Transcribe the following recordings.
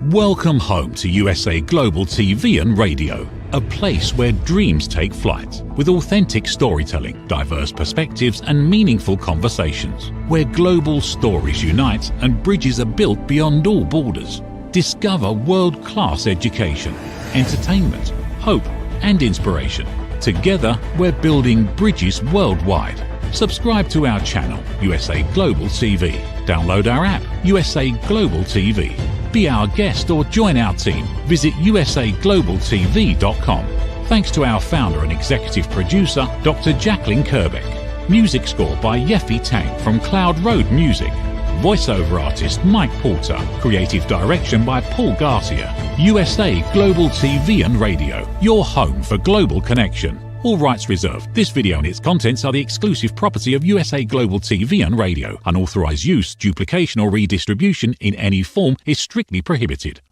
Welcome home to USA Global TV and Radio, a place where dreams take flight, with authentic storytelling, diverse perspectives and meaningful conversations, where global stories unite and bridges are built beyond all borders. Discover world-class education, entertainment, hope and inspiration. Together, we're building bridges worldwide. Subscribe to our channel, USA Global TV. Download our app, USA Global TV. Be our guest or join our team. Visit usaglobaltv.com. Thanks to our founder and executive producer, Dr. Jacalyn Kerbeck. Music score by Yeffy Tang from Cloud Road Music. Voiceover artist Mike Porter. Creative direction by Paul Garcia. USA Global TV and Radio, your home for global connection. All rights reserved. This video and its contents are the exclusive property of USA Global TV and Radio. Unauthorized use, duplication or redistribution in any form is strictly prohibited.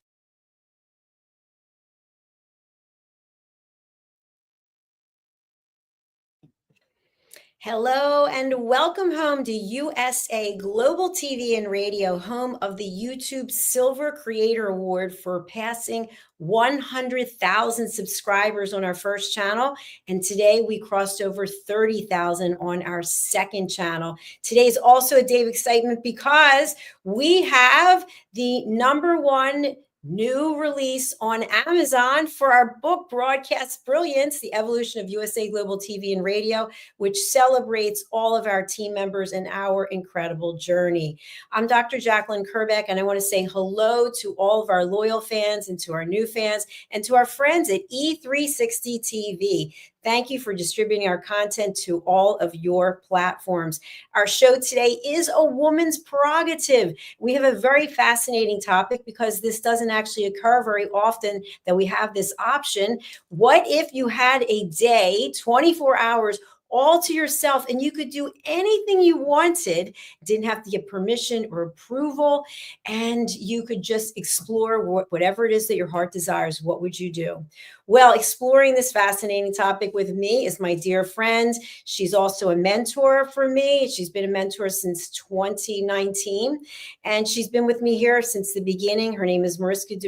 Hello and welcome home to USA Global TV and Radio, home of the YouTube Silver Creator Award for passing 100,000 subscribers on our first channel. And today we crossed over 30,000 on our second channel. Today is also a day of excitement because we have the #1 new release on Amazon for our book, Broadcast Brilliance, The Evolution of USA Global TV and Radio, which celebrates all of our team members and our incredible journey. I'm Dr. Jacalyn Kerbeck, and I want to say hello to all of our loyal fans and to our new fans and to our friends at E360 TV. Thank you for distributing our content to all of your platforms. Our show today is a woman's prerogative. We have a very fascinating topic because this doesn't actually occur very often that we have this option. What if you had a day, 24 hours, all to yourself, and you could do anything you wanted, didn't have to get permission or approval, and you could just explore whatever it is that your heart desires? What would you do? Well, exploring this fascinating topic with me is my dear friend. She's also a mentor for me. She's been a mentor since 2019, and she's been with me here since the beginning. Her name is Mariska,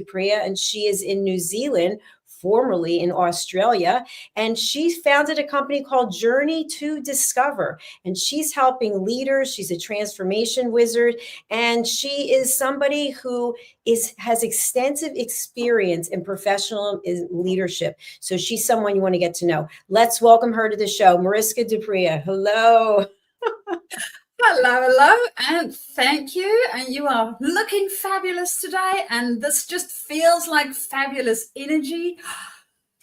and she is in New Zealand, formerly in Australia, and she founded a company called Journey to Discover, and she's helping leaders. She's a transformation wizard, and she is somebody who has extensive experience in professional leadership. So she's someone you want to get to know. Let's welcome her to the show, Mariska. Hello. Hello, and thank you. And you are looking fabulous today. And this just feels like fabulous energy.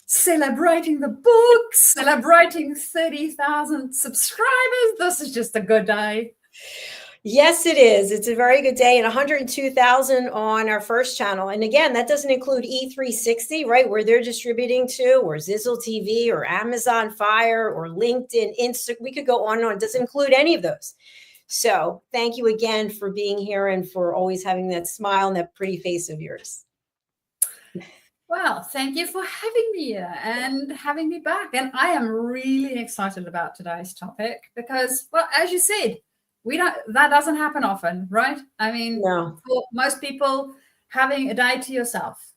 Celebrating the book, celebrating 30,000 subscribers. This is just a good day. Yes, it is. It's a very good day, and 102,000 on our first channel. And again, that doesn't include E360, right? Where they're distributing to, or Zizzle TV, or Amazon Fire, or LinkedIn, Insta. We could go on and on. It doesn't include any of those. So thank you again for being here and for always having that smile and that pretty face of yours. Well, thank you for having me here and having me back. And I am really excited about today's topic because, well, as you said, that doesn't happen often, right? I mean, no. For most people, having a day to yourself,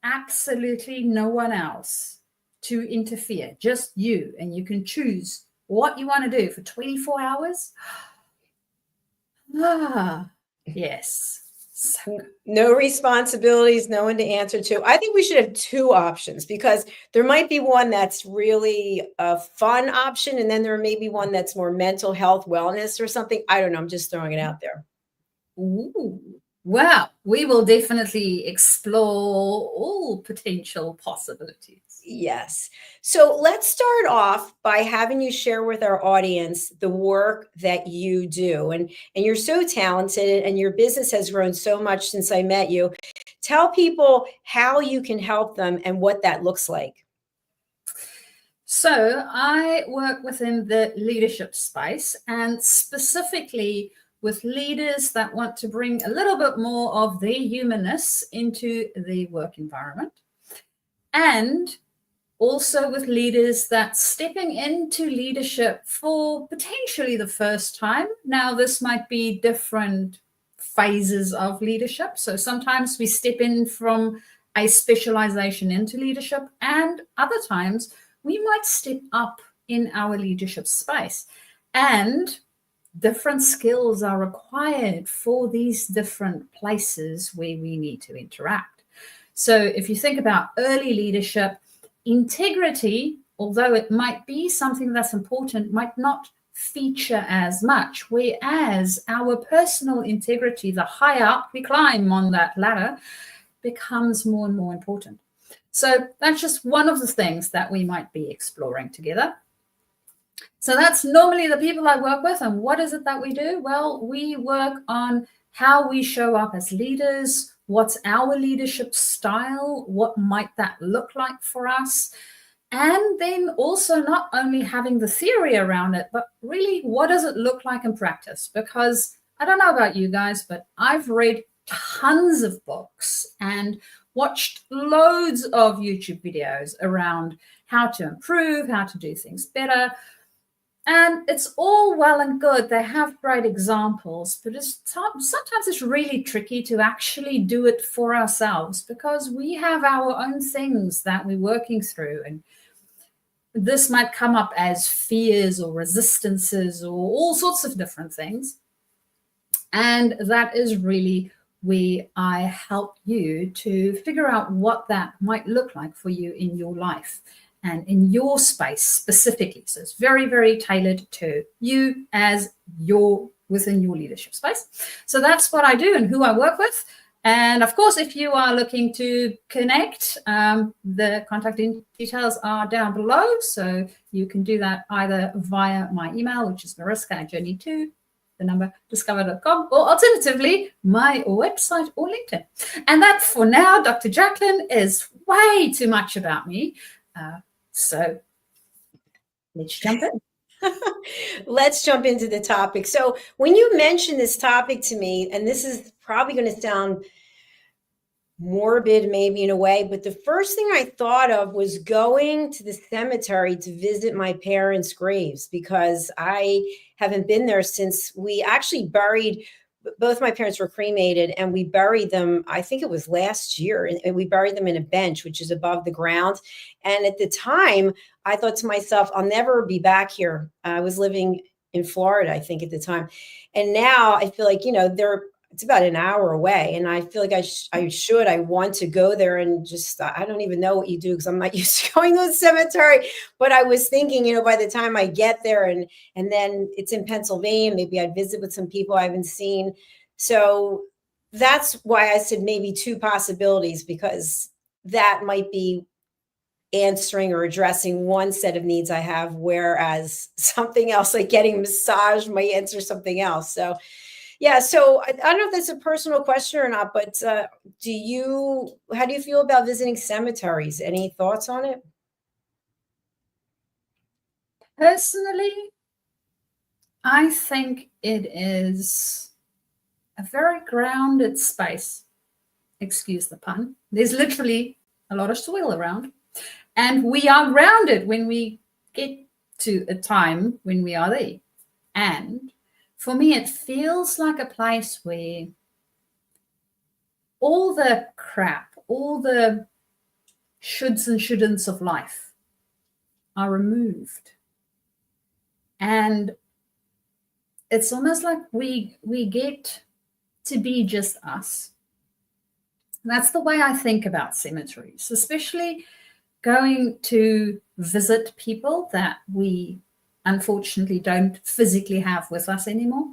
absolutely no one else to interfere, just you, and you can choose what you want to do for 24 hours. Yes. No responsibilities, no one to answer to. I think we should have two options because there might be one that's really a fun option, and then there may be one that's more mental health, wellness or something. I don't know. I'm just throwing it out there. Ooh. Well, we will definitely explore all potential possibilities. Yes. So let's start off by having you share with our audience the work that you do. And you're so talented, and your business has grown so much since I met you. Tell people how you can help them and what that looks like. So I work within the leadership space, and specifically with leaders that want to bring a little bit more of their humanness into the work environment, and also with leaders that stepping into leadership for potentially the first time. Now, this might be different phases of leadership. So sometimes we step in from a specialization into leadership, and other times we might step up in our leadership space. And different skills are required for these different places where we need to interact. So if you think about early leadership, integrity, although it might be something that's important, might not feature as much, whereas our personal integrity, the higher up we climb on that ladder, becomes more and more important. So that's just one of the things that we might be exploring together. So that's normally the people I work with. And what is it that we do? Well, we work on how we show up as leaders. What's our leadership style? What might that look like for us? And then also not only having the theory around it, but really what does it look like in practice? Because I don't know about you guys, but I've read tons of books and watched loads of YouTube videos around how to improve, how to do things better. And it's all well and good. They have great examples, but sometimes it's really tricky to actually do it for ourselves because we have our own things that we're working through. And this might come up as fears or resistances or all sorts of different things. And that is really where I help you to figure out what that might look like for you in your life and in your space specifically. So it's very, very tailored to you as within your leadership space. So that's what I do and who I work with. And of course, if you are looking to connect, the contact details are down below. So you can do that either via my email, which is mariska@journey2, the number discover.com, or alternatively, my website or LinkedIn. And that for now, Dr. Jacalyn, is way too much about me. So let's jump in. Let's jump into the topic. So when you mentioned this topic to me, and this is probably going to sound morbid maybe in a way, but the first thing I thought of was going to the cemetery to visit my parents' graves because I haven't been there since we actually buried. Both my parents were cremated and we buried them, I think it was last year, and we buried them in a bench, which is above the ground. And at the time, I thought to myself, I'll never be back here. I was living in Florida, I think, at the time. And now I feel like, it's about an hour away. And I feel like I want to go there and just, I don't even know what you do because I'm not used to going to the cemetery. But I was thinking, by the time I get there and then it's in Pennsylvania, maybe I'd visit with some people I haven't seen. So that's why I said maybe two possibilities, because that might be answering or addressing one set of needs I have, whereas something else like getting a massage might answer something else. So yeah, so I don't know if that's a personal question or not, but how do you feel about visiting cemeteries? Any thoughts on it? Personally, I think it is a very grounded space. Excuse the pun. There's literally a lot of soil around. And we are grounded when we get to a time when we are there. And for me, it feels like a place where all the crap, all the shoulds and shouldn'ts of life are removed. And it's almost like we get to be just us. That's the way I think about cemeteries, especially going to visit people that we unfortunately don't physically have with us anymore.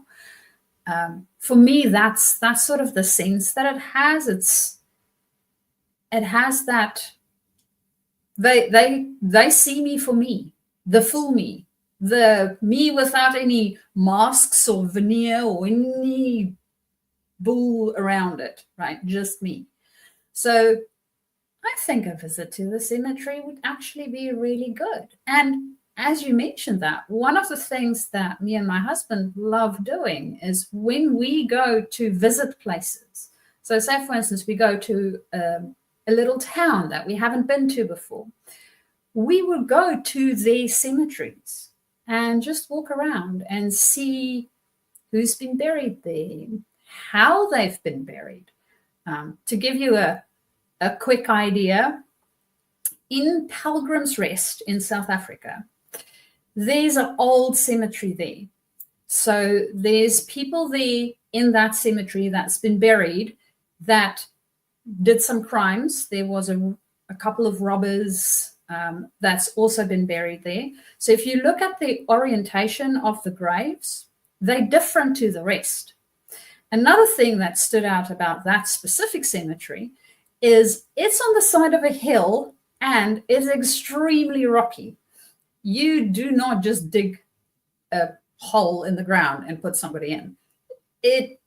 For me, that's sort of the sense that it has. It has that they see me for me, the full me, the me without any masks or veneer or any bull around it, right? Just me. So I think a visit to the cemetery would actually be really good. And as you mentioned that, one of the things that me and my husband love doing is when we go to visit places. So say, for instance, we go to a little town that we haven't been to before. We would go to their cemeteries and just walk around and see who's been buried there, how they've been buried. To give you a quick idea, in Pilgrim's Rest in South Africa, there's an old cemetery there. So there's people there in that cemetery that's been buried that did some crimes. There was a couple of robbers that's also been buried there. So if you look at the orientation of the graves, they're different to the rest. Another thing that stood out about that specific cemetery is it's on the side of a hill and it's extremely rocky. You do not just dig a hole in the ground and put somebody in. It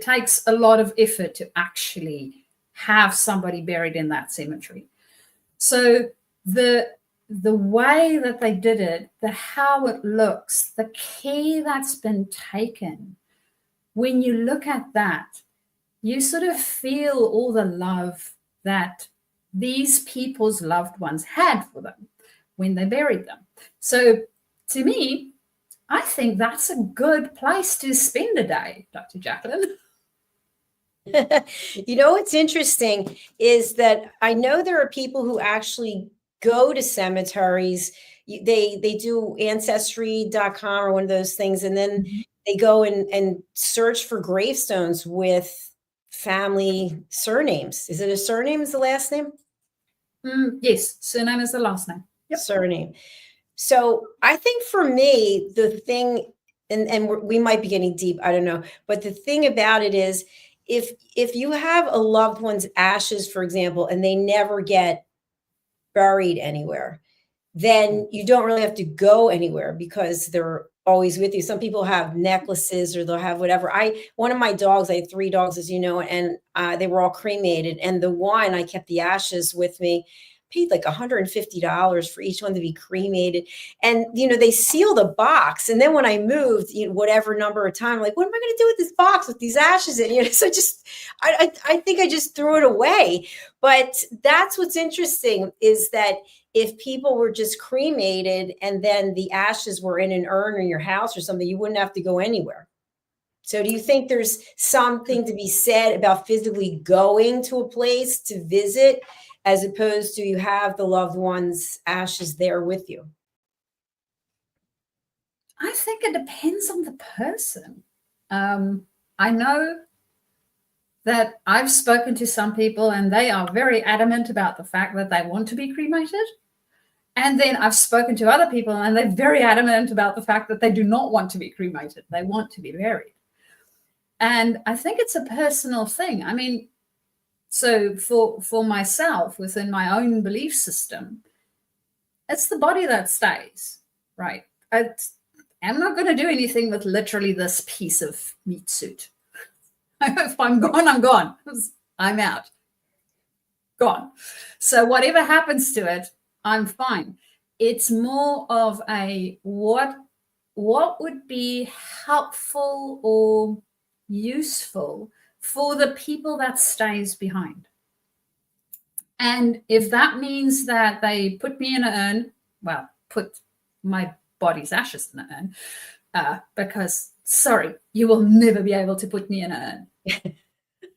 takes a lot of effort to actually have somebody buried in that cemetery. So the way that they did it, how it looks, the care that's been taken, when you look at that, you sort of feel all the love that these people's loved ones had for them when they buried them. So to me, I think that's a good place to spend a day, Dr. Jacalyn. You know, what's interesting is that I know there are people who actually go to cemeteries. They do ancestry.com or one of those things, and then they go and search for gravestones with family surnames. Is it a surname is the last name? Yes, surname is the last name. Yep. Surname. So I think for me, the thing, and we might be getting deep, I don't know, but the thing about it is, if you have a loved one's ashes, for example, and they never get buried anywhere, then you don't really have to go anywhere because they're always with you. Some people have necklaces or they'll have whatever. One of my dogs, I had 3 dogs, as you know, and they were all cremated. And the one, I kept the ashes with me, paid like $150 for each one to be cremated. And, you know, they seal the box. And then when I moved, you know, whatever number of time, I'm like, what am I going to do with this box with these ashes in? You know, so I think I just threw it away. But that's what's interesting is that if people were just cremated and then the ashes were in an urn in your house or something, you wouldn't have to go anywhere. So do you think there's something to be said about physically going to a place to visit as opposed to you have the loved one's ashes there with you? I think it depends on the person. I know that I've spoken to some people and they are very adamant about the fact that they want to be cremated. And then I've spoken to other people and they're very adamant about the fact that they do not want to be cremated. They want to be buried. And I think it's a personal thing. I mean, so for myself, within my own belief system, it's the body that stays, right? I'm not going to do anything with literally this piece of meat suit. If I'm gone, I'm gone. I'm out. Gone. So whatever happens to it, I'm fine. It's more of a what would be helpful or useful for the people that stays behind. And if that means that they put me in an urn, well, put my body's ashes in an urn, because, sorry, you will never be able to put me in an urn.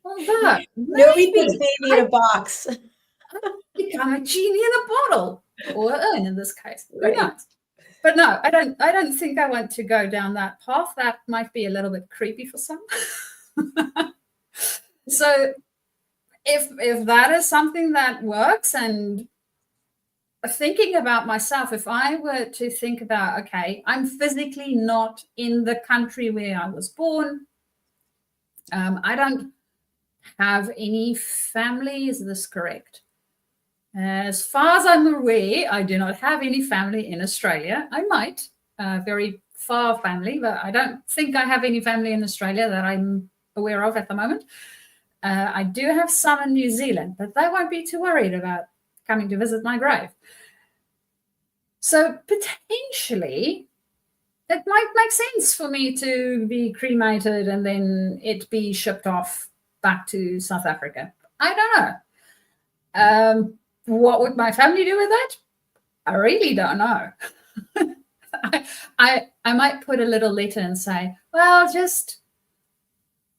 Although, nobody puts baby in a box. Become a genie in a bottle, or an urn in this case. Right. Who knows? But no, I don't think I want to go down that path. That might be a little bit creepy for some. So if that is something that works, and thinking about myself, if I were to think about, okay, I'm physically not in the country where I was born. I don't have any family. Is this correct? As far as I'm aware, I do not have any family in Australia. I might, very far family, but I don't think I have any family in Australia that I'm aware of at the moment. I do have some in New Zealand, but they won't be too worried about coming to visit my grave. So potentially, it might make sense for me to be cremated and then it be shipped off back to South Africa. I don't know. What would my family do with that? I really don't know. I might put a little letter and say, well, just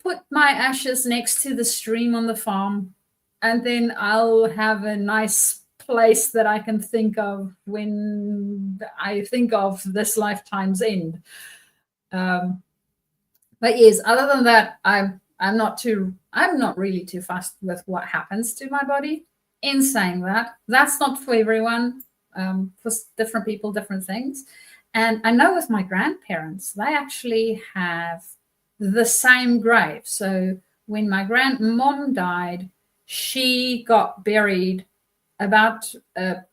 put my ashes next to the stream on the farm, and then I'll have a nice place that I can think of when I think of this lifetime's end. But yes, other than that, I'm not really too fussed with what happens to my body. In saying that, that's not for everyone. For different people, different things. And I know with my grandparents, they actually have the same grave. So when my grandmom died, she got buried about a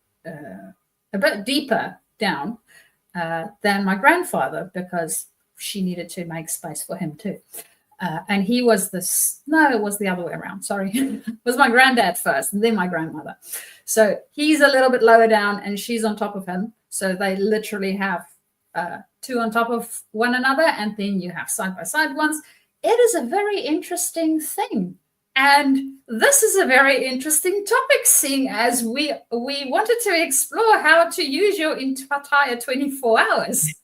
bit deeper down than my grandfather, because she needed to make space for him too. And he was it was the other way around. Sorry. It was my granddad first and then my grandmother. So he's a little bit lower down and she's on top of him. So they literally have two on top of one another, and then you have side by side ones. It is a very interesting thing. And this is a very interesting topic, seeing as we wanted to explore how to use your entire 24 hours.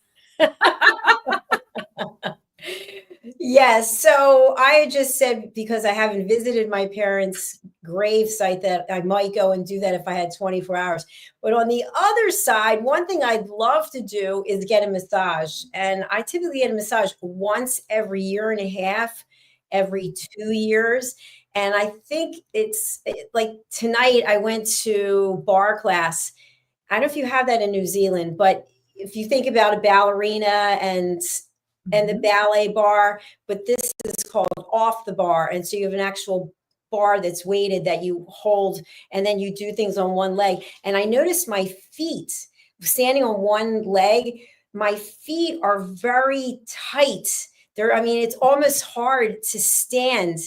Yes. So I had just said, because I haven't visited my parents' grave site, that I might go and do that if I had 24 hours. But on the other side, one thing I'd love to do is get a massage. And I typically get a massage once every year and a half, every 2 years. And I think it's like tonight I went to bar class. I don't know if you have that in New Zealand, but if you think about a ballerina and the ballet bar, but this is called off the bar. And so you have an actual bar that's weighted that you hold, and then you do things on one leg. And I noticed my feet, standing on one leg, my feet are very tight. It's almost hard to stand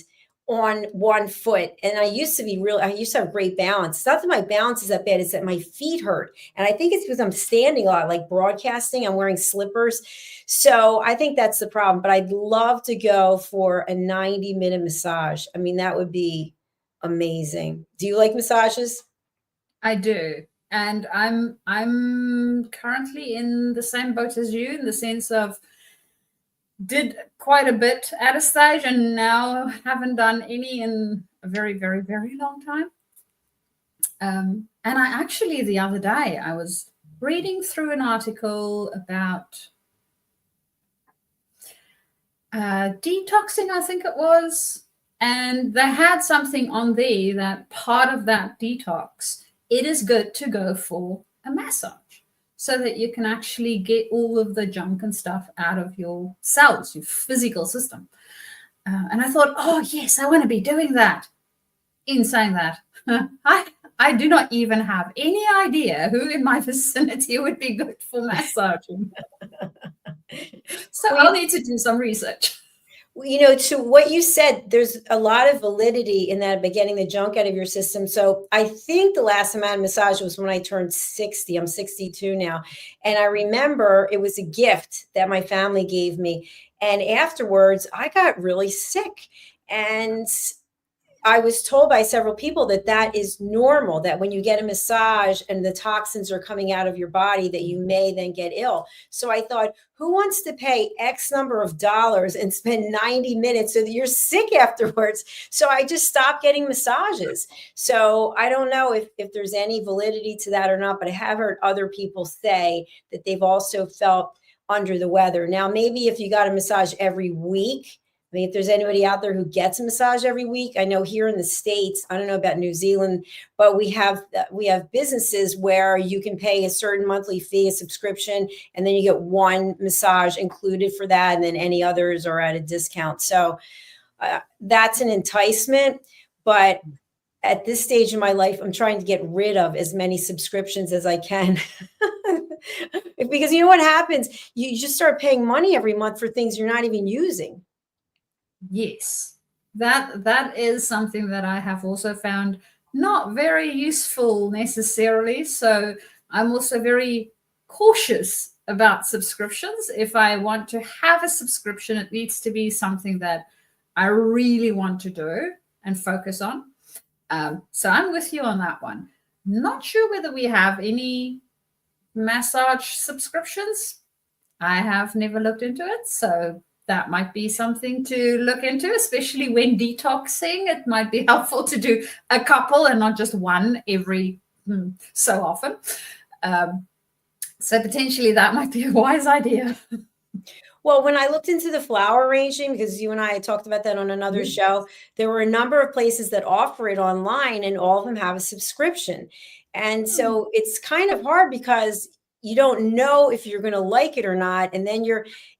on one foot. And I used to have great balance. It's not that my balance is that bad, it's that my feet hurt. And I think it's because I'm standing a lot, like broadcasting, I'm wearing slippers. So I think that's the problem. But I'd love to go for a 90-minute massage. That would be amazing. Do you like massages? I do. And I'm currently in the same boat as you, in the sense of did quite a bit at a stage and now haven't done any in a very, very, very long time. And I actually, the other day, I was reading through an article about detoxing, I think it was. And they had something on there that part of that detox, it is good to go for a massage, so that you can actually get all of the junk and stuff out of your cells, your physical system. And I thought, oh, yes, I want to be doing that. In saying that, I do not even have any idea who in my vicinity would be good for massaging. So I'll need to do some research. To what you said, there's a lot of validity in that, by getting the junk out of your system. So I think the last time I had a massage was when I turned 60. I'm 62 now. And I remember it was a gift that my family gave me. And afterwards, I got really sick. And I was told by several people that is normal, that when you get a massage and the toxins are coming out of your body, that you may then get ill. So I thought, who wants to pay X number of dollars and spend 90 minutes so that you're sick afterwards? So I just stopped getting massages. So I don't know if there's any validity to that or not, but I have heard other people say that they've also felt under the weather. Now, maybe if you got a massage every week, if there's anybody out there who gets a massage every week, I know here in the States, I don't know about New Zealand, but we have businesses where you can pay a certain monthly fee, a subscription, and then you get one massage included for that, and then any others are at a discount. So that's an enticement. But at this stage in my life, I'm trying to get rid of as many subscriptions as I can. Because you know what happens? You just start paying money every month for things you're not even using. Yes, that is something that I have also found not very useful necessarily. So I'm also very cautious about subscriptions. If I want to have a subscription, it needs to be something that I really want to do and focus on. So I'm with you on that one. Not sure whether we have any massage subscriptions. I have never looked into it, so that might be something to look into, especially when detoxing. It might be helpful to do a couple and not just one every so often. So potentially that might be a wise idea. Well, when I looked into the flower arranging, because you and I talked about that on another show, there were a number of places that offer it online, and all of them have a subscription. And so it's kind of hard because you don't know if you're going to like it or not. And then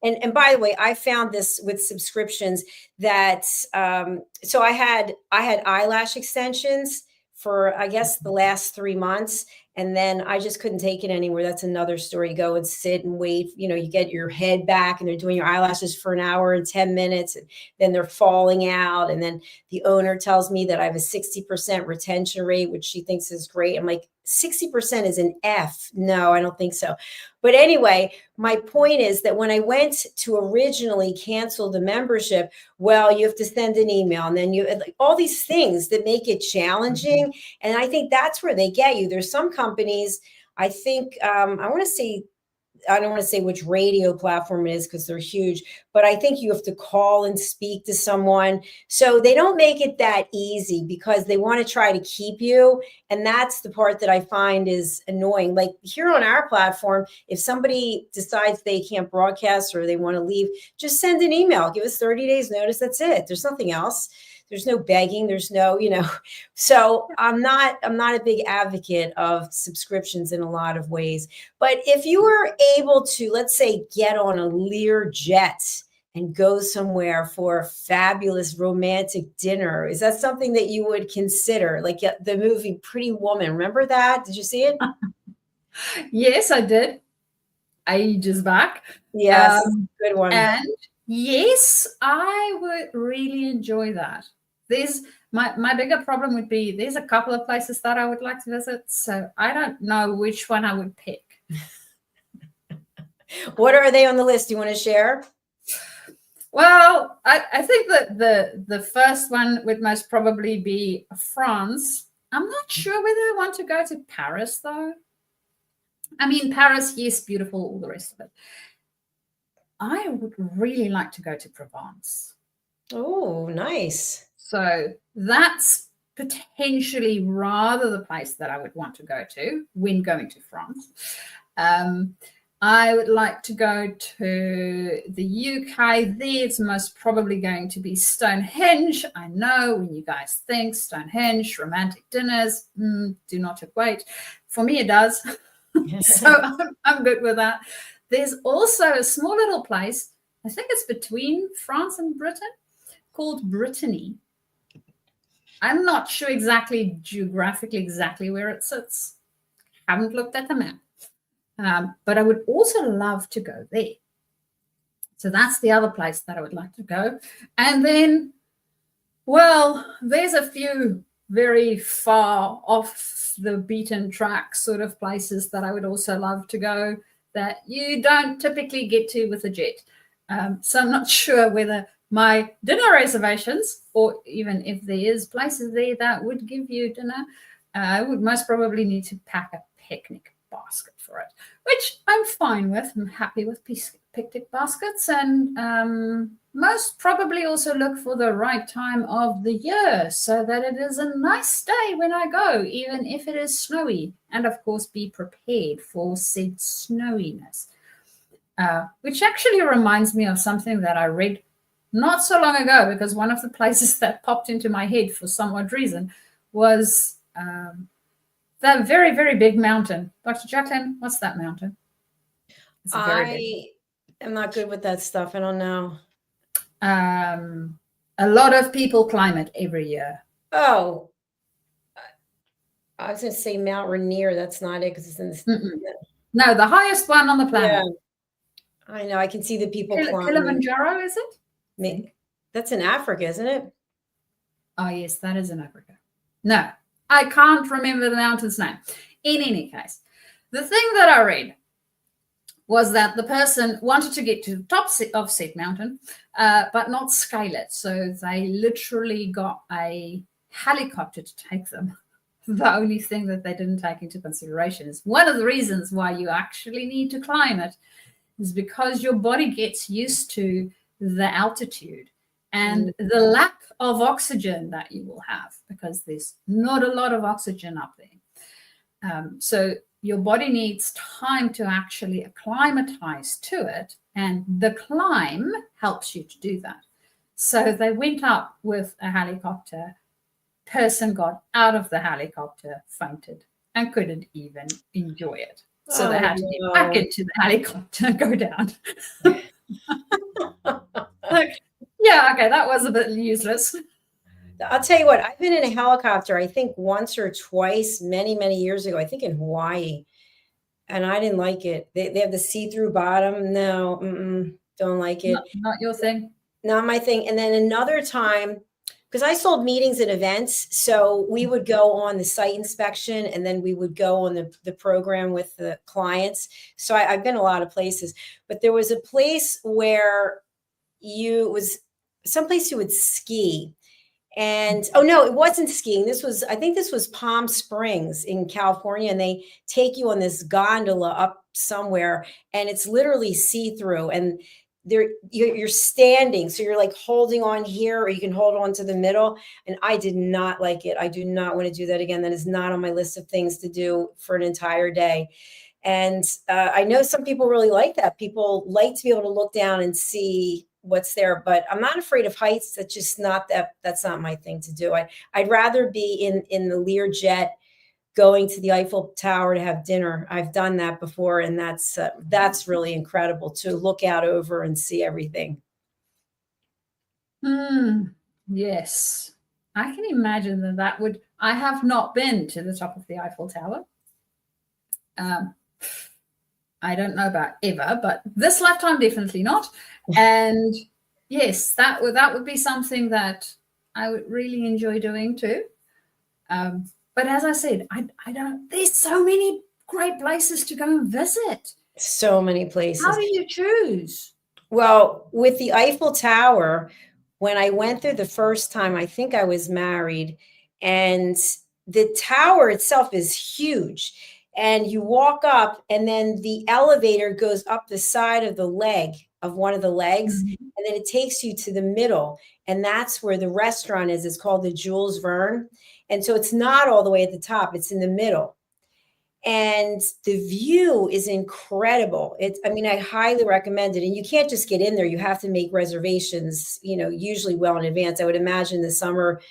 and by the way, I found this with subscriptions that, so I had eyelash extensions for, I guess, the last 3 months. And then I just couldn't take it anymore. That's another story. You go and sit and wait. You know, you get your head back and they're doing your eyelashes for an hour and 10 minutes. And then they're falling out. And then the owner tells me that I have a 60% retention rate, which she thinks is great. I'm like, 60% is an F. No, I don't think so. But anyway, my point is that when I went to originally cancel the membership, well, you have to send an email, and then you like all these things that make it challenging. And I think that's where they get you. There's some companies, I think, I don't want to say which radio platform it is because they're huge, but I think you have to call and speak to someone. So they don't make it that easy because they want to try to keep you. And that's the part that I find is annoying. Like here on our platform, if somebody decides they can't broadcast or they want to leave, just send an email, give us 30 days notice. That's it. There's nothing else. There's no begging. There's no, so I'm not a big advocate of subscriptions in a lot of ways. But if you were able to, let's say, get on a Lear jet and go somewhere for a fabulous romantic dinner, is that something that you would consider? Like the movie Pretty Woman. Remember that? Did you see it? Yes, I did. Ages back. Yes, good one. And yes, I would really enjoy that. There's my bigger problem would be there's a couple of places that I would like to visit. So I don't know which one I would pick. What are they on the list? You want to share? Well, I think that the first one would most probably be France. I'm not sure whether I want to go to Paris, though. I mean, Paris, yes, beautiful, all the rest of it. I would really like to go to Provence. Oh, nice. So that's potentially rather the place that I would want to go to when going to France. I would like to go to the UK. There's most probably going to be Stonehenge. I know when you guys think Stonehenge, romantic dinners, do not equate. For me, it does. So I'm good with that. There's also a small little place, I think it's between France and Britain, called Brittany. I'm not sure geographically exactly where it sits. Haven't looked at the map. But I would also love to go there. So that's the other place that I would like to go. And then, well, there's a few very far off the beaten track sort of places that I would also love to go that you don't typically get to with a jet. So I'm not sure whether my dinner reservations, or even if there is places there that would give you dinner, I would most probably need to pack a picnic basket for it, which I'm fine with. I'm happy with picnic baskets, and most probably also look for the right time of the year so that it is a nice day when I go, even if it is snowy, and of course be prepared for said snowiness. Which actually reminds me of something that I read not so long ago, because one of the places that popped into my head for some odd reason was that very, very big mountain. Dr. Jacalyn, what's that mountain? I am not good with that stuff. I don't know. A lot of people climb it every year. Oh, I was going to say Mount Rainier. That's not it because it's in the No, the highest one on the planet. Yeah. I know. I can see the people climbing. Kilimanjaro, is it? That's in Africa, isn't it? Oh, yes, that is in Africa. No, I can't remember the mountain's name. In any case, the thing that I read was that the person wanted to get to the top of said mountain, but not scale it. So they literally got a helicopter to take them. The only thing that they didn't take into consideration is one of the reasons why you actually need to climb it is because your body gets used to the altitude and the lack of oxygen that you will have, because there's not a lot of oxygen up there. So your body needs time to actually acclimatize to it, and the climb helps you to do that. So they went up with a helicopter. Person got out of the helicopter, fainted, and couldn't even enjoy it. So they had to get back into the helicopter and go down. Yeah, okay, that was a bit useless. I'll tell you what, I've been in a helicopter, I think once or twice, many, many years ago, I think in Hawaii, and I didn't like it. They have the see-through bottom. No, don't like it. Not your thing. Not my thing. And then another time, because I sold meetings and events, so we would go on the site inspection, and then we would go on the program with the clients. So I've been a lot of places, but there was a place where someplace you would ski. And oh no, it wasn't skiing. I think this was Palm Springs in California, and they take you on this gondola up somewhere, and it's literally see-through, and you're standing, so you're like holding on here, or you can hold on to the middle. And I did not like it. I do not want to do that again. That is not on my list of things to do for an entire day. And I know some people really like that. People like to be able to look down and see what's there, but I'm not afraid of heights. That's just that's not my thing to do. I'd rather be in the Learjet going to the Eiffel Tower to have dinner. I've done that before, and that's really incredible to look out over and see everything. Yes, I can imagine that would. I have not been to the top of the Eiffel Tower. I don't know about ever, but this lifetime definitely not. And yes, that would be something that I would really enjoy doing too. But as I said, I don't. There's so many great places to go and visit. So many places. How do you choose? Well, with the Eiffel Tower, when I went there the first time, I think I was married, and the tower itself is huge. And you walk up, and then the elevator goes up the side of the leg of one of the legs, and then it takes you to the middle. And that's where the restaurant is. It's called the Jules Verne. And so it's not all the way at the top. It's in the middle. And the view is incredible. I highly recommend it. And you can't just get in there. You have to make reservations, usually well in advance. I would imagine the summer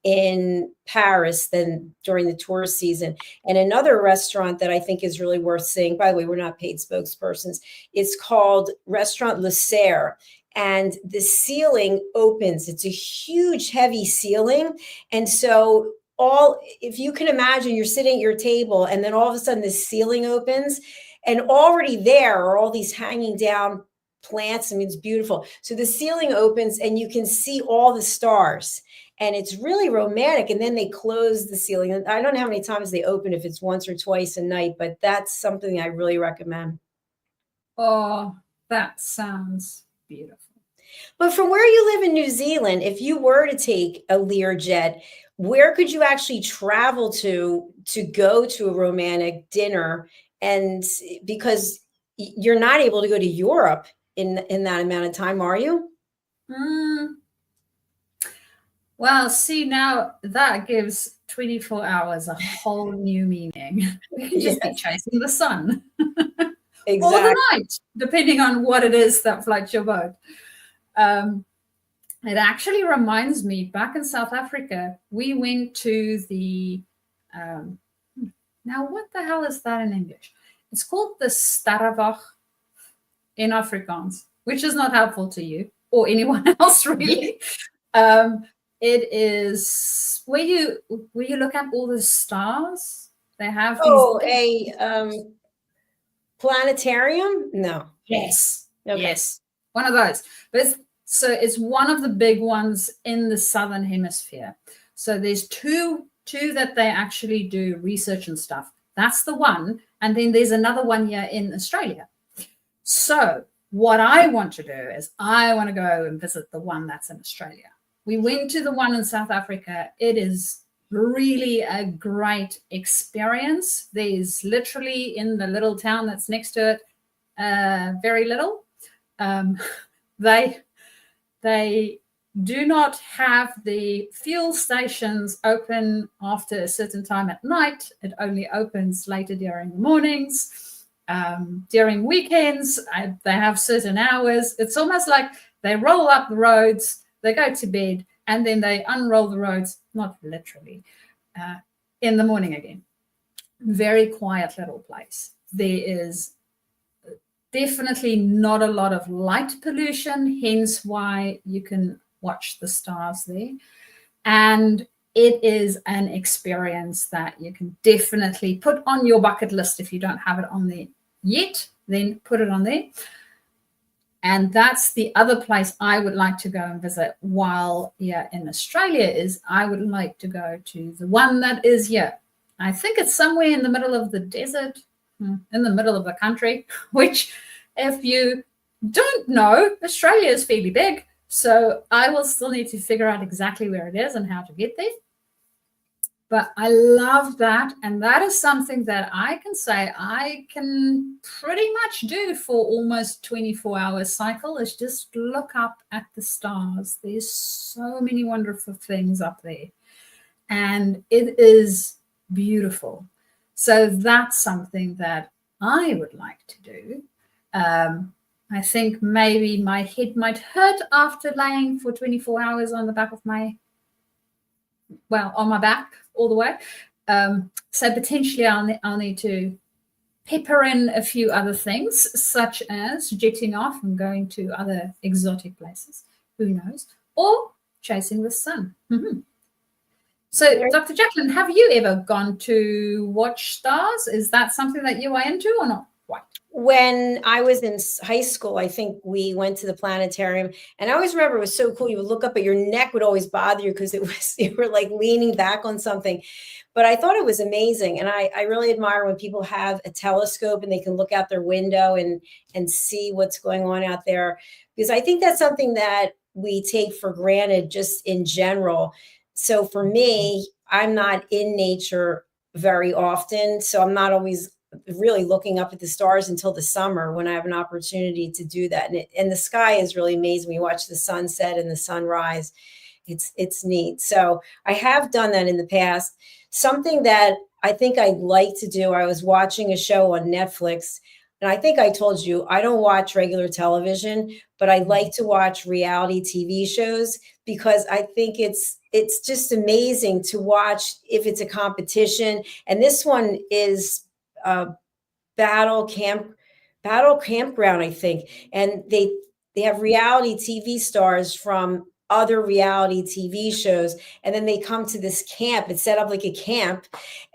in Paris than during the tourist season. And another restaurant that I think is really worth seeing, by the way, we're not paid spokespersons, it's called Restaurant Le Serre. And the ceiling opens. It's a huge, heavy ceiling. And so if you can imagine, you're sitting at your table, and then all of a sudden the ceiling opens, and already there are all these hanging down plants. It's beautiful. So the ceiling opens, and you can see all the stars. And it's really romantic. And then they close the ceiling. I don't know how many times they open, if it's once or twice a night, but that's something I really recommend. Oh, that sounds beautiful. But from where you live in New Zealand, if you were to take a Learjet, where could you actually travel to go to a romantic dinner? And because you're not able to go to Europe in that amount of time, are you? Well, see, now that gives 24 hours a whole new meaning. We can just be chasing the sun. Exactly. Or the night, depending on what it is that floats your boat. It actually reminds me, back in South Africa, we went to the, now what the hell is that in English? It's called the Starrewag in Afrikaans, which is not helpful to you or anyone else really. It is where you look at all the stars. They have a planetarium? No. Yes. Okay. Yes. One of those. But it's one of the big ones in the Southern Hemisphere. So there's two that they actually do research and stuff. That's the one. And then there's another one here in Australia. So what I want to do is I want to go and visit the one that's in Australia. We went to the one in South Africa. It is really a great experience. There's literally, in the little town that's next to it, very little. They do not have the fuel stations open after a certain time at night. It only opens later during the mornings. During weekends, they have certain hours. It's almost like they roll up the roads, they go to bed, and then they unroll the roads, not literally, in the morning again. Very quiet little place. There is definitely not a lot of light pollution, hence why you can watch the stars there. And it is an experience that you can definitely put on your bucket list. If you don't have it on there yet, then put it on there. And that's the other place I would like to go and visit while here in Australia is I would like to go to the one that is here. I think it's somewhere in the middle of the desert, in the middle of the country, which if you don't know, Australia is fairly big. So I will still need to figure out exactly where it is and how to get there. But I love that. And that is something that I can say I can pretty much do for almost 24-hour cycle is just look up at the stars. There's so many wonderful things up there. And it is beautiful. So that's something that I would like to do. I think maybe my head might hurt after laying for 24 hours on the back of my, well, on my back all the way. So potentially I'll need to pepper in a few other things, such as jetting off and going to other exotic places. Who knows? Or chasing the sun. Mm-hmm. So, Dr. Jacalyn, have you ever gone to watch stars? Is that something that you are into or not? Quite? When I was in high school, I think we went to the planetarium, and I always remember it was so cool. You would look up, but your neck would always bother you because you were like leaning back on something. But I thought it was amazing, and I really admire when people have a telescope and they can look out their window and see what's going on out there, because I think that's something that we take for granted just in general. So for me, I'm not in nature very often, so I'm not always really looking up at the stars until the summer when I have an opportunity to do that. And the sky is really amazing. We watch the sunset and the sunrise. It's neat. So I have done that in the past. Something that I think I'd like to do, I was watching a show on Netflix, and I think I told you, I don't watch regular television, but I like to watch reality TV shows because I think it's just amazing to watch if it's a competition. And this one is Battle Campground, I think. And they have reality TV stars from other reality TV shows. And then they come to this camp. It's set up like a camp,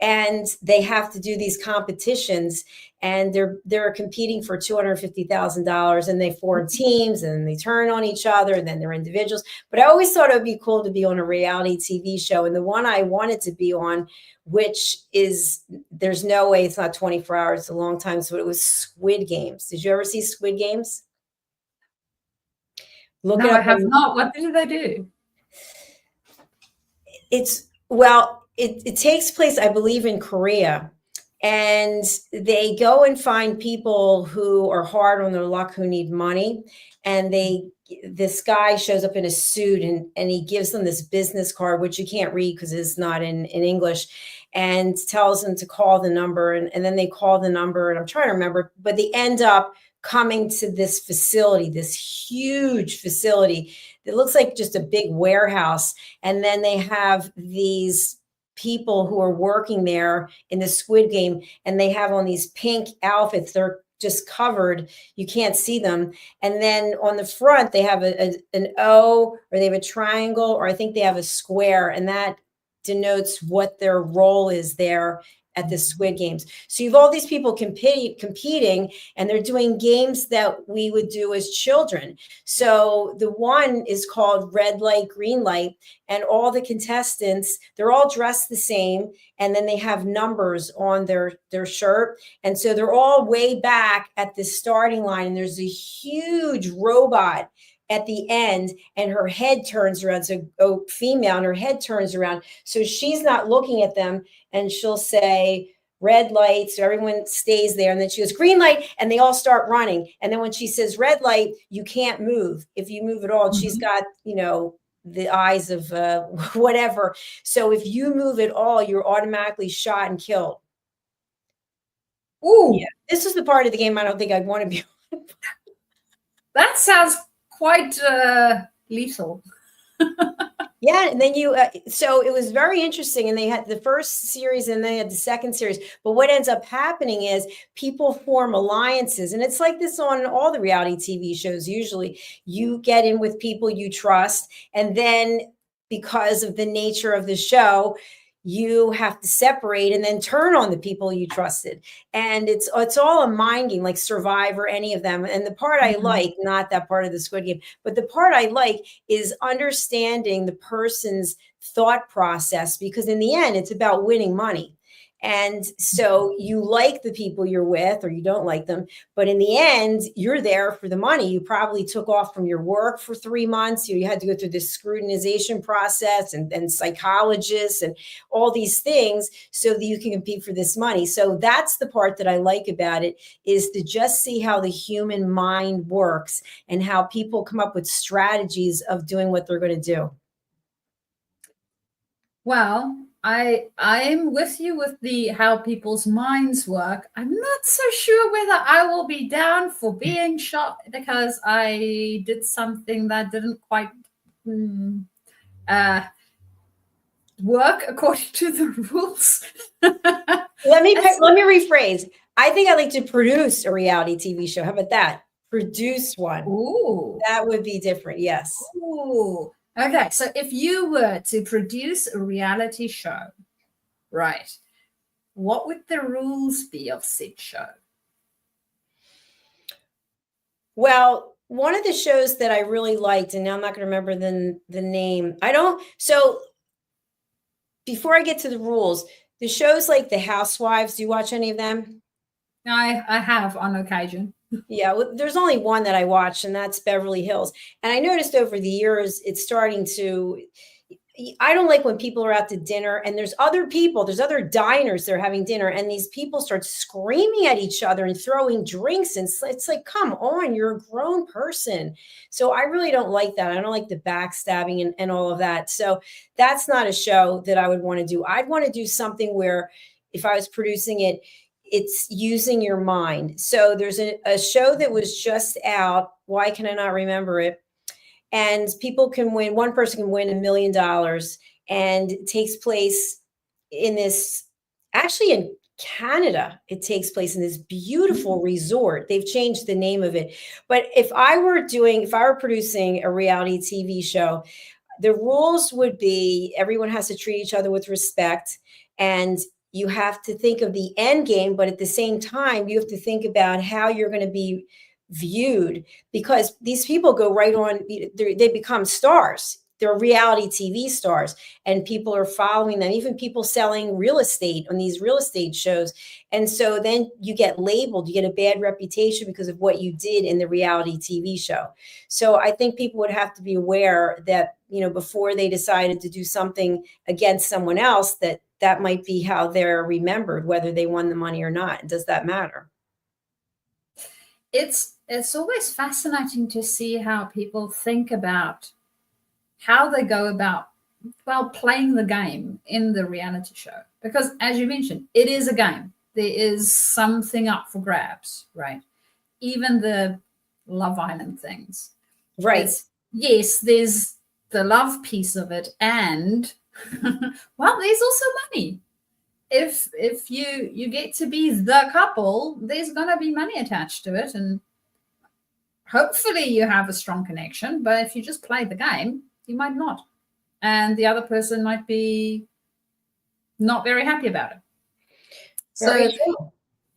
and they have to do these competitions, and they're competing for $250,000, and they form teams, and they turn on each other, and then they're individuals. But I always thought it would be cool to be on a reality TV show. And the one I wanted to be on, which is, there's no way it's not 24 hours, it's a long time. So it was Squid Games. Did you ever see Squid Games? Look no, I have not. What do they do? It takes place, I believe, in Korea. And they go and find people who are hard on their luck, who need money. And this guy shows up in a suit, and he gives them this business card, which you can't read because it's not in English, and tells them to call the number. And then they call the number, and I'm trying to remember, but they end up coming to this facility, this huge facility that looks like just a big warehouse. And then they have these people who are working there in the Squid Game, and they have on these pink outfits. They're just covered. You can't see them. And then on the front, they have an O, or they have a triangle, or I think they have a square, and that denotes what their role is there at the Squid Games. So you have all these people competing, and they're doing games that we would do as children. So the one is called Red Light, Green Light, and all the contestants, they're all dressed the same, and then they have numbers on their shirt. And so they're all way back at the starting line, and there's a huge robot at the end, and her head turns around. So female, and her head turns around. So she's not looking at them, and she'll say, red light. So everyone stays there. And then she goes, green light. And they all start running. And then when she says red light, you can't move. If you move at all, she's got, the eyes of whatever. So if you move at all, you're automatically shot and killed. Ooh. Yeah. This is the part of the game I don't think I'd want to be on. That sounds quite lethal. Yeah, and then so it was very interesting, and they had the first series and they had the second series. But what ends up happening is people form alliances, and it's like this on all the reality TV shows. Usually you get in with people you trust, and then because of the nature of the show, you have to separate and then turn on the people you trusted. And it's all a mind game, like Survivor, any of them. And the part I like, not that part of the Squid Game, but the part I like is understanding the person's thought process, because in the end, it's about winning money. And so you like the people you're with, or you don't like them, but in the end, you're there for the money. You probably took off from your work for 3 months. You had to go through this scrutinization process and psychologists and all these things so that you can compete for this money. So that's the part that I like about it, is to just see how the human mind works and how people come up with strategies of doing what they're going to do. Well, I'm with you with the how people's minds work. I'm not so sure whether I will be down for being shot because I did something that didn't quite work according to the rules. Let me rephrase. I think I'd like to produce a reality TV show. How about that? Produce one. Ooh. That would be different. Yes. Ooh. Okay, so if you were to produce a reality show, right, what would the rules be of said show? Well, one of the shows that I really liked, and now I'm not going to remember the name. So before I get to the rules, the shows like The Housewives, do you watch any of them? I have on occasion. Yeah, well, there's only one that I watch, and that's Beverly Hills. And I noticed over the years, it's starting to, I don't like when people are out to dinner and there's other diners that are having dinner, and these people start screaming at each other and throwing drinks. And it's like, come on, you're a grown person. So I really don't like that. I don't like the backstabbing and all of that. So that's not a show that I would want to do. I'd want to do something where if I was producing it, it's using your mind. So there's a show that was just out. Why can I not remember it? And people can win. One person can win $1 million, and it takes place actually in Canada. It takes place in this beautiful resort. They've changed the name of it. But if I were producing a reality TV show, the rules would be everyone has to treat each other with respect, and you have to think of the end game, but at the same time, you have to think about how you're going to be viewed, because these people go right on, they become stars. They're reality TV stars, and people are following them, even people selling real estate on these real estate shows. And so then you get labeled, you get a bad reputation because of what you did in the reality TV show. So I think people would have to be aware that, before they decided to do something against someone else, that might be how they're remembered, whether they won the money or not. Does that matter? It's always fascinating to see how people think about how they go about, playing the game in the reality show. Because as you mentioned, it is a game. There is something up for grabs, right? Even the Love Island things. Right. Yes, there's the love piece of it, and there's also money. If you get to be the couple, there's going to be money attached to it, and hopefully you have a strong connection. But if you just play the game, you might not, and the other person might be not very happy about it. Very So true.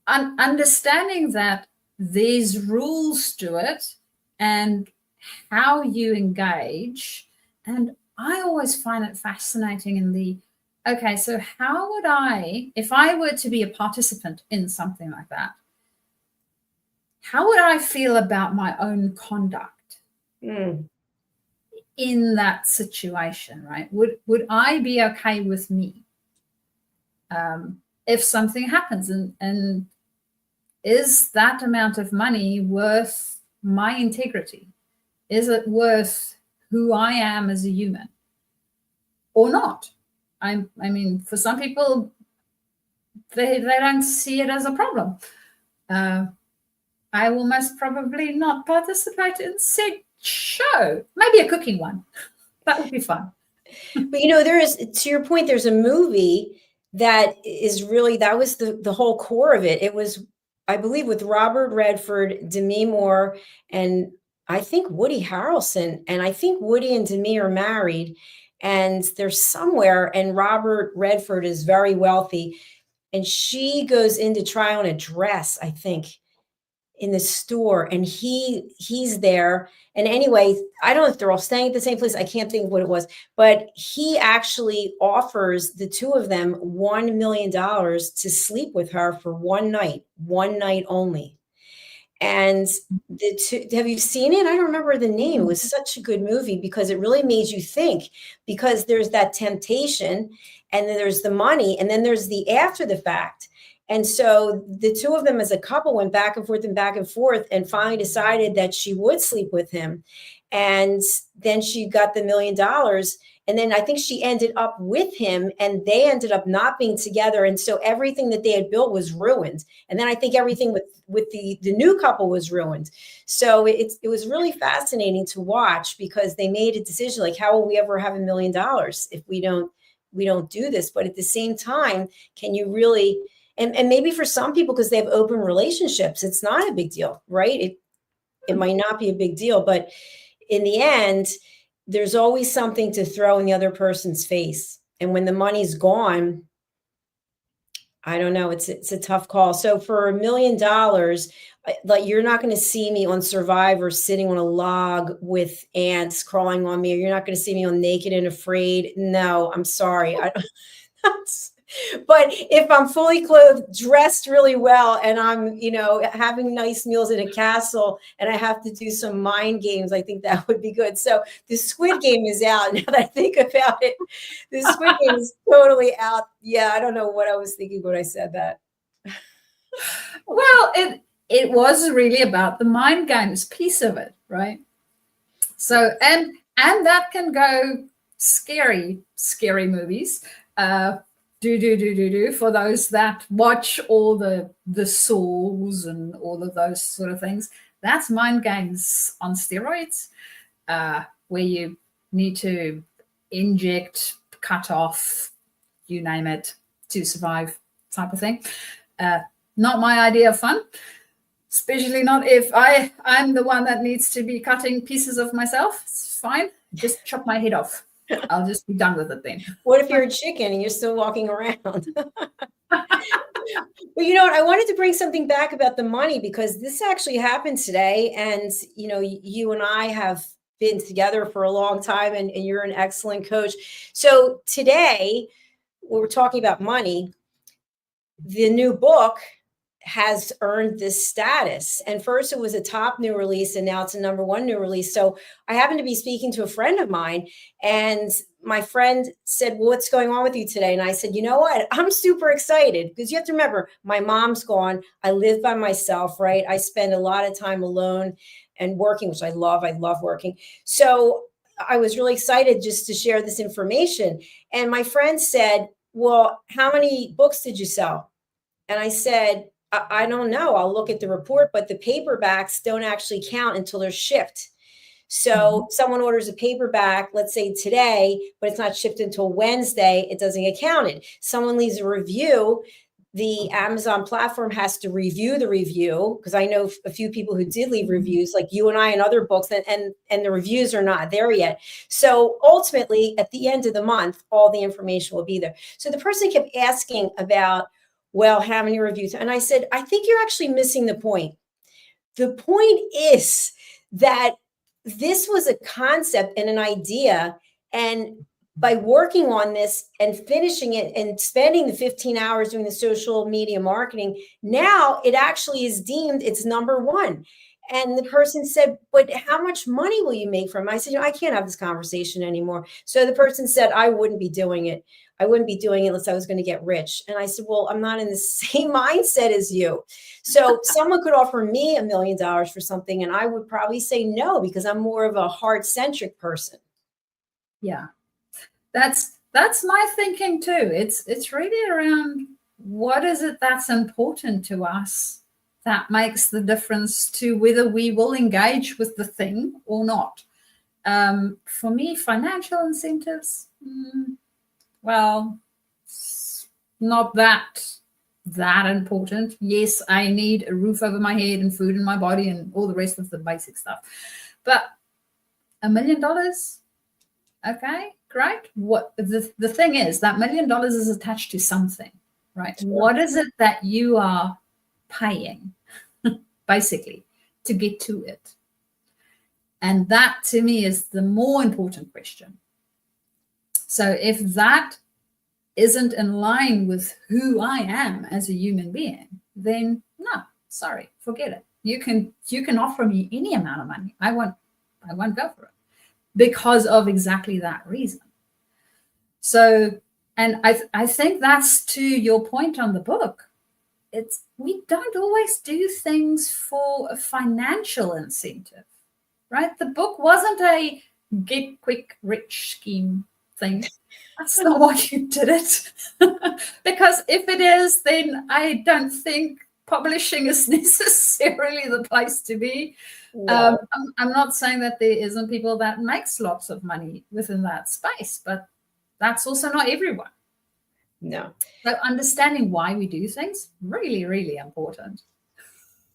Understanding that there's rules to it and how you engage. And I always find it fascinating so how would if I were to be a participant in something like that, how would I feel about my own conduct in that situation, right? Would I be okay with me? if something happens, and is that amount of money worth my integrity? Is it worth who I am as a human or not? I mean, for some people, they don't see it as a problem. I will most probably not participate in said show. Maybe a cooking one. That would be fun. But, you know, there is, to your point, there's a movie that is really, that was the whole core of it. It was, I believe, with Robert Redford, Demi Moore, and I think Woody Harrelson. And I think Woody and Demi are married, and they're somewhere, and Robert Redford is very wealthy. And she goes in to try on a dress, I think, in the store, and he's there. And anyway, I don't know if they're all staying at the same place. I can't think of what it was, but he actually offers the two of them $1 million to sleep with her for one night only. And the two, have you seen it? I don't remember the name. It was such a good movie because it really made you think, because there's that temptation, and then there's the money, and then there's the after the fact. And so the two of them as a couple went back and forth and finally decided that she would sleep with him. And then she got the $1 million. And then I think she ended up with him, and they ended up not being together. And so everything that they had built was ruined. And then I think everything with the new couple was ruined. So it was really fascinating to watch, because they made a decision like, how will we ever have $1 million if we don't do this? But at the same time, can you really, and maybe for some people, because they have open relationships, it's not a big deal, right? It might not be a big deal, but in the end, there's always something to throw in the other person's face. And when the money's gone, I don't know, it's a tough call. So for $1 million, like, you're not going to see me on Survivor sitting on a log with ants crawling on me, or you're not going to see me on Naked and Afraid. No, I'm sorry. But if I'm fully clothed, dressed really well, and I'm, you know, having nice meals in a castle, and I have to do some mind games, I think that would be good. So the Squid Game is out. Now that I think about it, the Squid Game is totally out. Yeah, I don't know what I was thinking when I said that. Well, it was really about the mind games piece of it, right? So, and that can go scary movies. For those that watch all the Saws and all of those sort of things. That's mind games on steroids, where you need to inject, cut off, you name it, to survive, type of thing. Not my idea of fun, especially not if I'm the one that needs to be cutting pieces of myself. It's fine. Just chop my head off. I'll just be done with it then. What if you're a chicken and you're still walking around? Well, you know what? I wanted to bring something back about the money, because this actually happened today. And, you know, you and I have been together for a long time, and you're an excellent coach. So today, we're talking about money. The new book has earned this status. And first it was a top new release, and now it's a #1 new release. So I happened to be speaking to a friend of mine, and my friend said, well, what's going on with you today? And I said, you know what? I'm super excited, because you have to remember, my mom's gone. I live by myself, right? I spend a lot of time alone and working, which I love. I love working. So I was really excited just to share this information. And my friend said, well, how many books did you sell? And I said, I don't know. I'll look at the report, but the paperbacks don't actually count until they're shipped. So someone orders a paperback, let's say today, but it's not shipped until Wednesday, it doesn't get counted. Someone leaves a review, the Amazon platform has to review the review, because I know a few people who did leave reviews, like you and I and other books, and the reviews are not there yet. So ultimately, at the end of the month, all the information will be there. So the person kept asking about, well, how many reviews? And I said, I think you're actually missing the point. The point is that this was a concept and an idea. And by working on this and finishing it and spending the 15 hours doing the social media marketing, now it actually is deemed it's #1. And the person said, but how much money will you make from it? I said, I can't have this conversation anymore. So the person said, I wouldn't be doing it. I wouldn't be doing it unless I was going to get rich. And I said, well, I'm not in the same mindset as you. So someone could offer me $1 million for something, and I would probably say no, because I'm more of a heart-centric person. Yeah, that's my thinking too. It's really around, what is it that's important to us that makes the difference to whether we will engage with the thing or not. For me, financial incentives, well, it's not that important. Yes, I need a roof over my head and food in my body and all the rest of the basic stuff. But $1 million, okay, great. What the thing is, that $1 million is attached to something, right? Sure. What is it that you are paying, basically, to get to it? And that, to me, is the more important question. So if that isn't in line with who I am as a human being, then no, sorry, forget it. You can offer me any amount of money. I won't go for it, because of exactly that reason. So, and I think that's to your point on the book. We don't always do things for a financial incentive, right? The book wasn't a get quick rich scheme thing. That's not why you did it. Because if it is, then I don't think publishing is necessarily the place to be. No. I'm not saying that there isn't people that makes lots of money within that space, but that's also not everyone. No. So understanding why we do things, really, really important.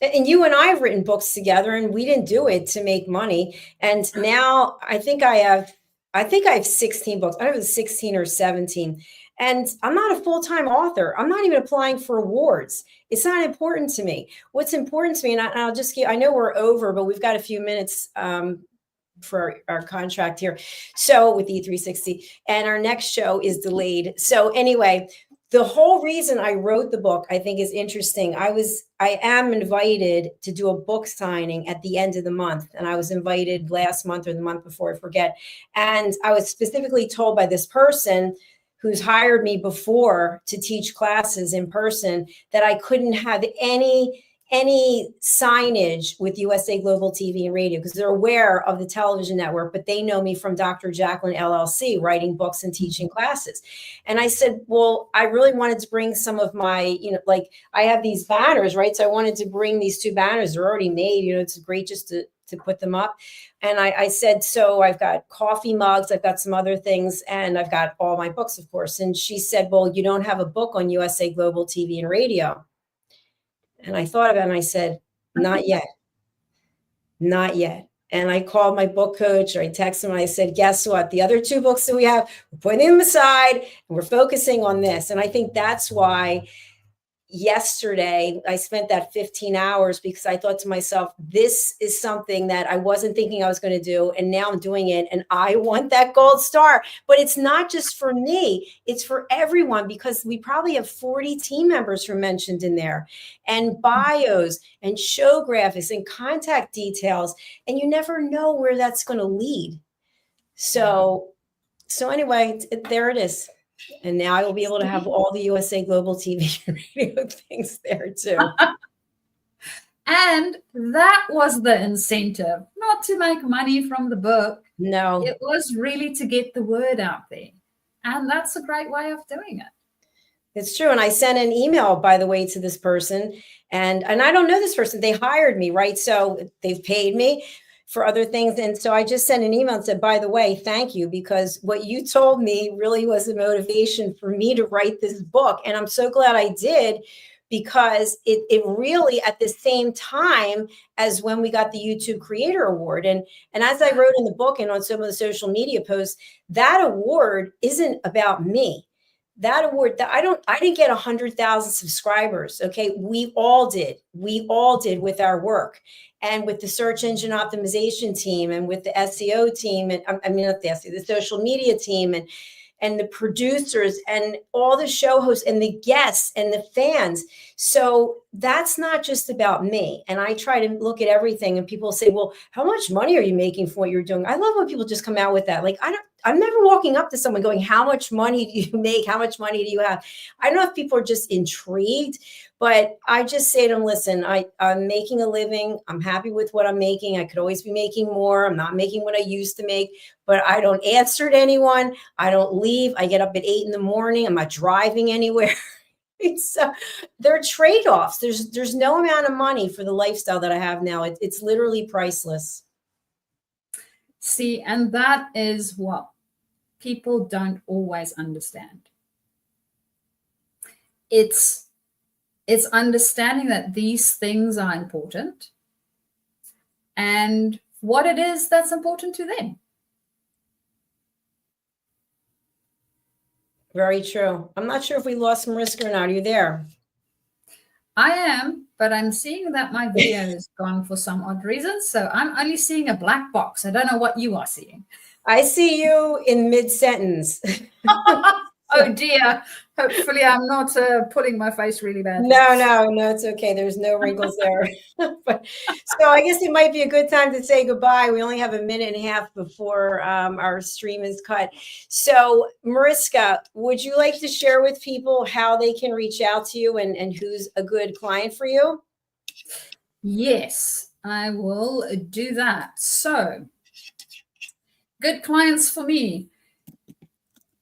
And you and I have written books together, and we didn't do it to make money. And now I think I have 16 books. I don't know if it's 16 or 17. And I'm not a full-time author. I'm not even applying for awards. It's not important to me. What's important to me, and I'll just I know we're over, but we've got a few minutes for our contract here. So with E360, and our next show is delayed. So anyway, the whole reason I wrote the book, I think, is interesting. I am invited to do a book signing at the end of the month. And I was invited last month or the month before, I forget. And I was specifically told by this person who's hired me before to teach classes in person that I couldn't have any signage with USA Global TV and Radio, because they're aware of the television network, but they know me from Dr. Jacalyn LLC, writing books and teaching classes. And I said, well, I really wanted to bring some of my, like I have these banners, right? So I wanted to bring these 2 banners. They're already made, it's great just to put them up. And I said, so I've got coffee mugs, I've got some other things, and I've got all my books, of course. And she said, well, you don't have a book on USA Global TV and Radio. And I thought about it, and I said, not yet. Not yet. And I called my book coach, or I texted him, and I said, guess what? The other 2 books that we have, we're putting them aside, and we're focusing on this. And I think that's why yesterday I spent that 15 hours, because I thought to myself, this is something that I wasn't thinking I was going to do. And now I'm doing it, and I want that gold star. But it's not just for me, it's for everyone, because we probably have 40 team members who are mentioned in there, and bios and show graphics and contact details. And you never know where that's going to lead. So anyway, there it is. And now I will be able to have all the USA Global TV and Radio things there too. And that was the incentive, not to make money from the book. No. It was really to get the word out there. And that's a great way of doing it. It's true. And I sent an email, by the way, to this person. And I don't know this person. They hired me, right? So they've paid me for other things. And so I just sent an email and said, by the way, thank you, because what you told me really was a motivation for me to write this book. And I'm so glad I did, because it really, at the same time as when we got the YouTube Creator Award. And as I wrote in the book and on some of the social media posts, that award isn't about me. That award, I didn't get 100,000 subscribers. Okay. We all did with our work, and with the search engine optimization team, and with the SEO team, and not the SEO, the social media team, and the producers, and all the show hosts, and the guests, and the fans. So that's not just about me. And I try to look at everything, and people say, well, how much money are you making for what you're doing? I love when people just come out with that. Like, I'm never walking up to someone going, how much money do you make? How much money do you have? I don't know if people are just intrigued, but I just say to them, listen, I'm making a living. I'm happy with what I'm making. I could always be making more. I'm not making what I used to make, but I don't answer to anyone. I don't leave. I get up at 8 a.m. I'm not driving anywhere. There are trade-offs. There's no amount of money for the lifestyle that I have now. It's literally priceless. See, and that is what people don't always understand. It's understanding that these things are important and what it is that's important to them. Very true. I'm not sure if we lost Mariska or not. Are you there? I am, but I'm seeing that my video is gone for some odd reason. So I'm only seeing a black box. I don't know what you are seeing. I see you in mid-sentence. Oh dear. Hopefully I'm not pulling my face really bad. No, it's okay. There's no wrinkles there. So I guess it might be a good time to say goodbye. We only have a minute and a half before our stream is cut. So Mariska, would you like to share with people how they can reach out to you and who's a good client for you? Yes, I will do that. So good clients for me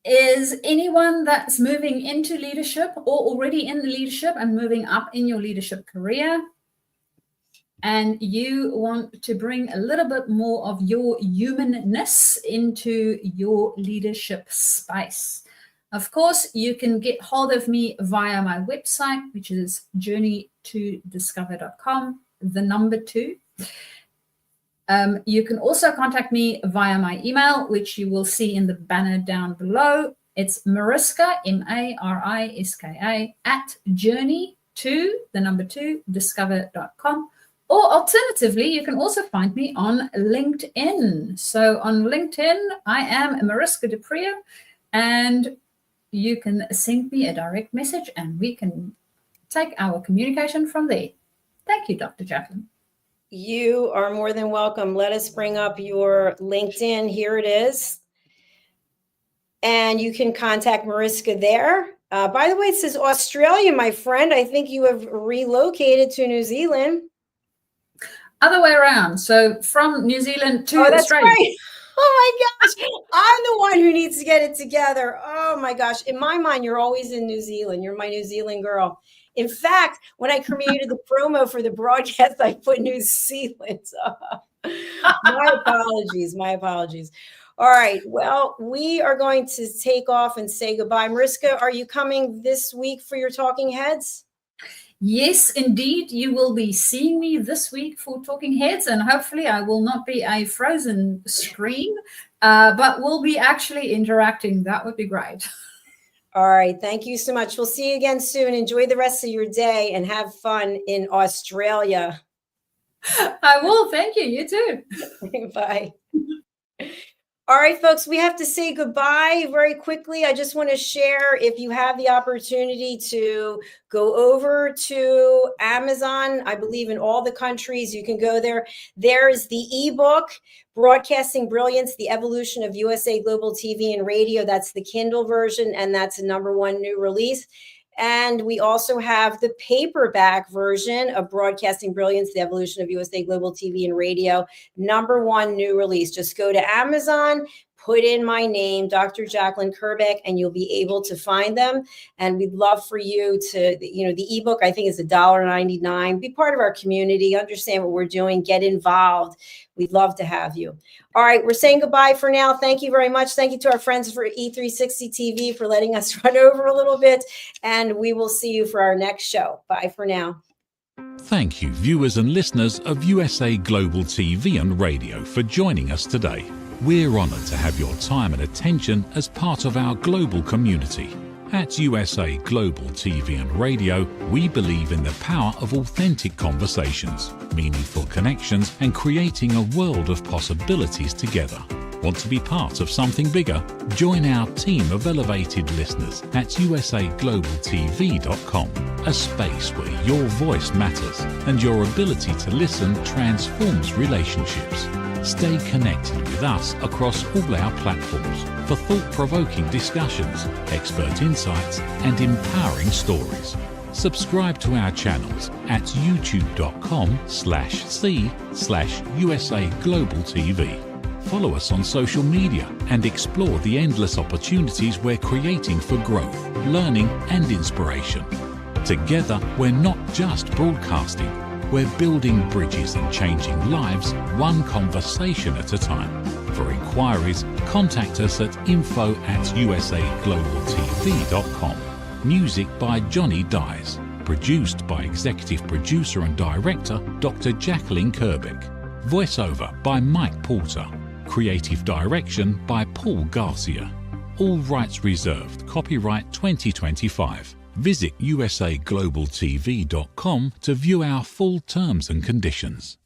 is anyone that's moving into leadership or already in the leadership and moving up in your leadership career, and you want to bring a little bit more of your humanness into your leadership space. Of course, you can get hold of me via my website, which is journeytodiscover.com, the number 2. You can also contact me via my email, which you will see in the banner down below. It's Mariska, MARISKA, @journey2discover.com. Or alternatively, you can also find me on LinkedIn. So on LinkedIn, I am Mariska de Preo, and you can send me a direct message and we can take our communication from there. Thank you, Dr. Jacalyn. You are more than welcome. Let us bring up your LinkedIn. Here it is. And you can contact Mariska there. By the way, it says Australia, my friend. I think you have relocated to New Zealand. Other way around. So from New Zealand to that's Australia. Right. Oh my gosh. I'm the one who needs to get it together. Oh my gosh. In my mind, you're always in New Zealand. You're my New Zealand girl. In fact, when I created the promo for the broadcast, I put New Zealand. My apologies. All right. Well, we are going to take off and say goodbye. Mariska, are you coming this week for your Talking Heads? Yes, indeed. You will be seeing me this week for Talking Heads, and hopefully I will not be a frozen screen, but we'll be actually interacting. That would be great. All right. Thank you so much. We'll see you again soon. Enjoy the rest of your day and have fun in Australia. I will. Thank you. You too. Bye. All right, folks, we have to say goodbye very quickly. I just want to share, if you have the opportunity to go over to Amazon, I believe in all the countries, you can go there. There's the ebook, Broadcasting Brilliance, The Evolution of USA Global TV and Radio. That's the Kindle version, and that's a #1 new release. And we also have the paperback version of Broadcasting Brilliance, The Evolution of USA Global TV and Radio, #1 new release. Just go to Amazon, put in my name, Dr. Jacalyn Kerbeck, and you'll be able to find them. And we'd love for you to, the ebook, I think, is $1.99. Be part of our community, understand what we're doing, get involved. We'd love to have you. All right, we're saying goodbye for now. Thank you very much. Thank you to our friends for E360 TV for letting us run over a little bit. And we will see you for our next show. Bye for now. Thank you, viewers and listeners of USA Global TV and Radio, for joining us today. We're honoured to have your time and attention as part of our global community. At USA Global TV and Radio, we believe in the power of authentic conversations, meaningful connections, and creating a world of possibilities together. Want to be part of something bigger? Join our team of elevated listeners at usaglobaltv.com, a space where your voice matters and your ability to listen transforms relationships. Stay connected with us across all our platforms for thought-provoking discussions, expert insights, and empowering stories. Subscribe to our channels at youtube.com/c/USAGlobalTV. Follow us on social media and explore the endless opportunities we're creating for growth, learning, and inspiration. Together, we're not just broadcasting, we're building bridges and changing lives one conversation at a time. For inquiries, contact us at info@usaglobaltv.com. Music by Johnny Dyes. Produced by Executive Producer and Director Dr. Jacalyn Kerbeck. Voiceover by Mike Porter. Creative Direction by Paul Garcia. All rights reserved. Copyright 2025. Visit usaglobaltv.com to view our full terms and conditions.